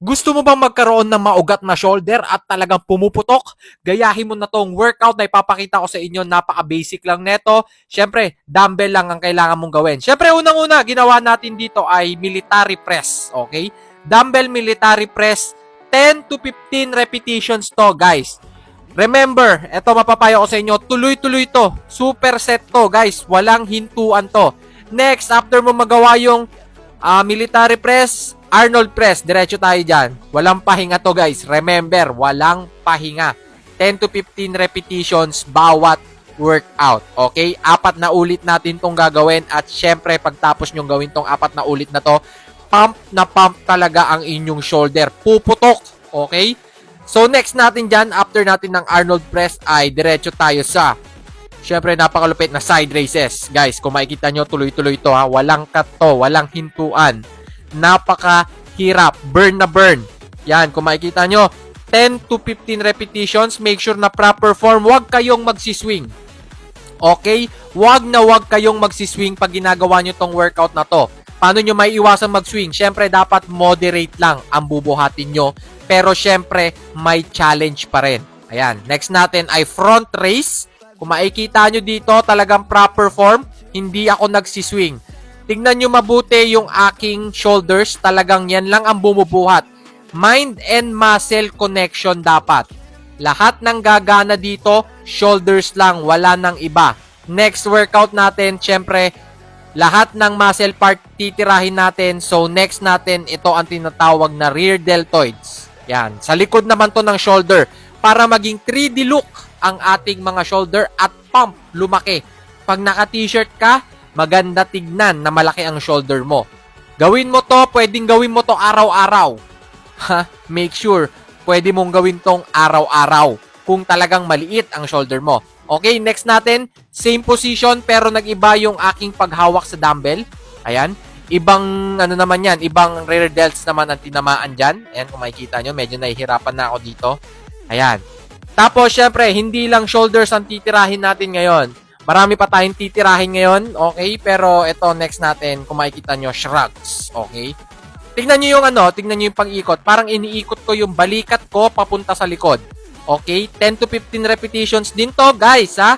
Gusto mo bang magkaroon ng maugat na shoulder at talagang pumuputok? Gayahin mo na tong workout na ipapakita ko sa inyo. Napaka-basic lang neto. Siyempre, dumbbell lang ang kailangan mong gawin. Siyempre, unang-una, ginawa natin dito ay military press. Okay? Dumbbell military press. 10 to 15 repetitions to, guys. Remember, eto mapapayo ko sa inyo, tuloy-tuloy to. Super set to, guys. Walang hintuan to. Next, after mo magawa yung military press, Arnold press, diretso tayo dyan. Walang pahinga to, guys. Remember, walang pahinga. 10 to 15 repetitions bawat workout. Okay? 4 na ulit natin tong gagawin at syempre, pagtapos nyong gawin tong 4 na ulit na to, pump na pump talaga ang inyong shoulder. Puputok. Okay? So, next natin dyan, after natin ng Arnold press, ay diretso tayo sa syempre, napakalupit na side raises. Guys, kung makikita nyo, tuloy-tuloy to ha. Walang cut to, walang hintuan. Napakahirap. Burn na burn. Yan, kung makikita nyo, 10 to 15 repetitions. Make sure na proper form. Huwag kayong magsiswing. Okay? Huwag kayong magsiswing pag ginagawa nyo tong workout na to. Paano nyo may iwasan mag-swing? Syempre, dapat moderate lang ang bubuhatin nyo. Pero syempre, may challenge pa rin. Ayan. Next natin ay front raise. Kung makikita nyo dito, talagang proper form. Hindi ako nagsiswing. Tingnan nyo mabuti yung aking shoulders. Talagang yan lang ang bumubuhat. Mind and muscle connection dapat. Lahat ng gagana dito, shoulders lang. Wala nang iba. Next workout natin, syempre, lahat ng muscle part titirahin natin. So, next natin, ito ang tinatawag na rear deltoids. Yan. Sa likod naman to ng shoulder. Para maging 3D look ang ating mga shoulder at pump lumaki. Pag naka-t-shirt ka, maganda tignan na malaki ang shoulder mo. Gawin mo to, pwedeng gawin mo to araw-araw. Make sure, pwede mong gawin tong araw-araw kung talagang maliit ang shoulder mo. Okay, next natin, same position pero nag-iba yung aking paghawak sa dumbbell. Ayan. Ibang, ano naman yan, ibang rear delts naman ang tinamaan dyan. Ayan, kung makikita nyo, medyo nahihirapan na ako dito. Ayan. Tapos, syempre, hindi lang shoulders ang titirahin natin ngayon. Marami pa tayong titirahin ngayon, okay? Pero ito, next natin, kung makikita nyo, shrugs, okay? Tingnan nyo yung tingnan nyo yung pang-ikot. Parang iniikot ko yung balikat ko papunta sa likod. Okay? 10 to 15 repetitions din to, guys, ha?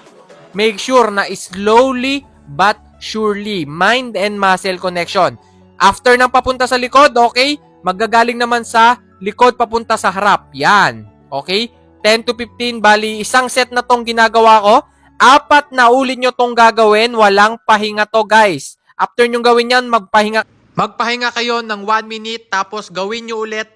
Make sure na slowly but surely, mind and muscle connection. After ng papunta sa likod, okay? Maggagaling naman sa likod papunta sa harap. Yan. Okay? 10 to 15, bali, isang set na tong ginagawa ko. 4 na ulit nyo tong gagawin. Walang pahinga to, guys. After nyo gawin yan, magpahinga kayo ng 1 minute, tapos gawin nyo ulit